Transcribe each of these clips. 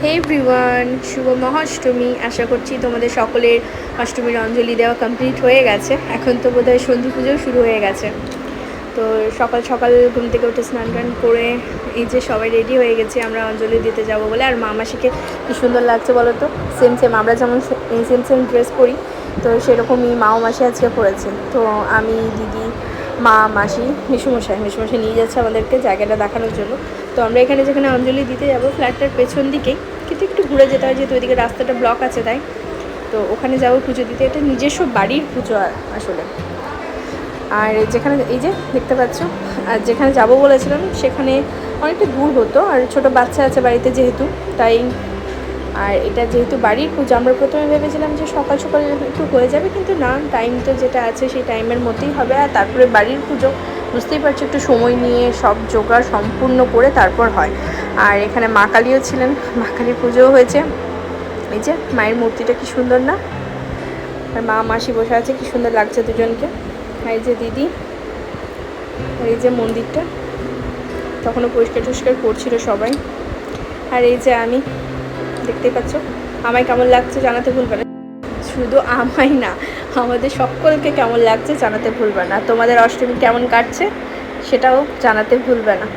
হে everyone, শুভ মহাষ্টমী। আশা করছি তোমাদের সকলের অষ্টমীর অঞ্জলি দেওয়া কমপ্লিট হয়ে গেছে। এখন তো বোধহয় সন্ধি পুজোও শুরু হয়ে গেছে। তো সকাল সকাল ঘুম থেকে উঠে স্নান টান করে এই যে সবাই রেডি হয়ে গেছি আমরা অঞ্জলি দিতে যাব বলে। আর মা মাসিকে কী সুন্দর লাগছে বলো তো, সেম সেম আমরা যেমন সেম ড্রেস পরি, তো সেরকমই মাও মাসি আজকে পরেছে। তো আমি, দিদি, মা, মাসি, মিশুমশাই নিয়ে যাচ্ছে আমাদেরকে জায়গাটা দেখানোর জন্য। তো আমরা এখানে যেখানে অঞ্জলি দিতে যাব ফ্ল্যাটটার পেছন দিকেই, কিন্তু একটু ঘুরে যেতে হয় যেহেতু ওইদিকে রাস্তাটা ব্লক আছে, তাই তো ওখানে যাবো পুজো দিতে। এটা নিজস্ব বাড়ির পুজো আসলে। আর যেখানে এই যে দেখতে পাচ্ছ, আর যেখানে যাব বলেছিলাম সেখানে অনেকটা দূর হতো, আর ছোট বাচ্চা আছে বাড়িতে যেহেতু, তাই। আর এটা যেহেতু বাড়ির পুজো, আমরা প্রথমে ভেবেছিলাম যে সকাল সকাল একটু হয়ে যাবে, কিন্তু না, টাইম তো যেটা আছে সেই টাইমের মধ্যেই হবে। আর তারপরে বাড়ির পুজো বুঝতেই পারছো, একটু সময় নিয়ে সব জোগাড় সম্পূর্ণ করে তারপর হয়। আর এখানে মা কালীও ছিলেন, মা কালীর পুজোও হয়েছে। এই যে মায়ের মূর্তিটা কি সুন্দর না, আর মা মাসি বসে আছে, কি সুন্দর লাগছে দুজনকে। আর এই যে দিদি, আর এই যে মন্দিরটা তখনও পরিষ্কার করছিল সবাই। আর এই যে আমি, দেখতেই পাচ্ছ। আমায় কেমন লাগছে জানাতে ভুলবে না, শুধু আমায় না, আমাদের সকলকে কেমন লাগছে জানাতে ভুলবে না। তোমাদের অষ্টমী কেমন কাটছে সেটাও জানাতে ভুলবে না।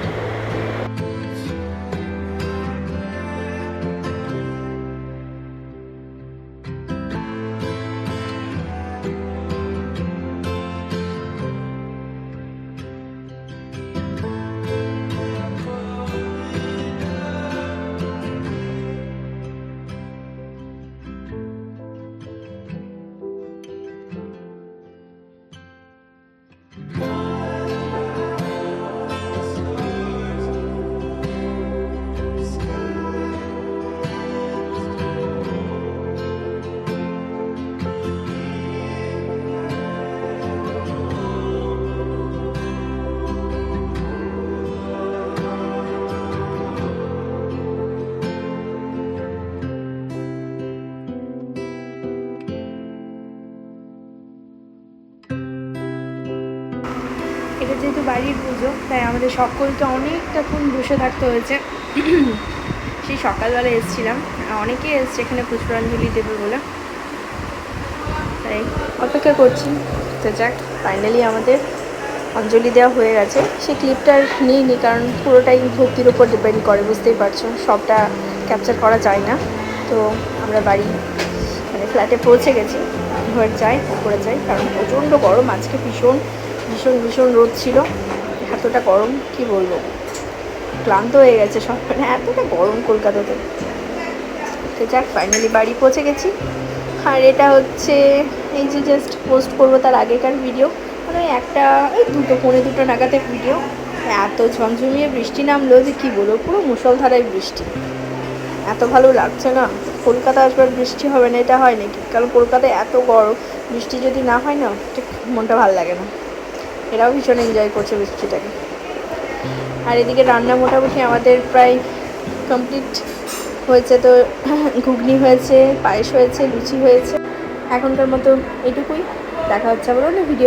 এটা যেহেতু বাড়ির পুজো, তাই আমাদের সকলকে অনেকটাক্ষণ বসে থাকতে হয়েছে। সেই সকালবেলা এসেছিলাম, অনেকেই এসছে এখানে পুষ্পাঞ্জলি দেবে বলে, তাই অপেক্ষা করছি। তো যাক, ফাইনালি আমাদের অঞ্জলি দেওয়া হয়ে গেছে। সেই ক্লিপটা নিইনি, কারণ পুরোটাই ভক্তির উপর ডিপেন্ড করে, বুঝতেই পারছো, সবটা ক্যাপচার করা যায় না। তো আমরা বাড়ি মানে ফ্ল্যাটে পৌঁছে গেছি, এবার যাই উপরে যাই, কারণ প্রচণ্ড গরম আজকে, ভীষণ ভীষণ ভীষণ রোদ ছিল। এতটা গরম কি বলবো, ক্লান্ত হয়ে গেছে সব, মানে এতটা গরম কলকাতাতে। তো যাক, ফাইনালি বাড়ি পৌঁছে গেছি। আর এটা হচ্ছে এই যে জাস্ট পোস্ট করবো তার আগেকার ভিডিও, মানে ওই পৌনে দুটো নাগাদের ভিডিও। এত ঝমঝমিয়ে বৃষ্টি নামলো যে কী বলবো, পুরো মুষলধারায় বৃষ্টি, এত ভালো লাগছে না। কলকাতা আসবার বৃষ্টি হবে না এটা হয় নাকি, কারণ কলকাতায় এত গরম, বৃষ্টি যদি না হয় না ঠিক মনটা ভালো লাগে না। এরাও ভীষণ এনজয় করছে বৃষ্টিটাকে। আর এদিকে রান্না মোটামুটি আমাদের প্রায় কমপ্লিট হয়েছে। তো ঘুগনি হয়েছে, পায়েস হয়েছে, লুচি হয়েছে। এখনকার মতো এটুকুই, দেখা হচ্ছে আবার অন্য ভিডিও।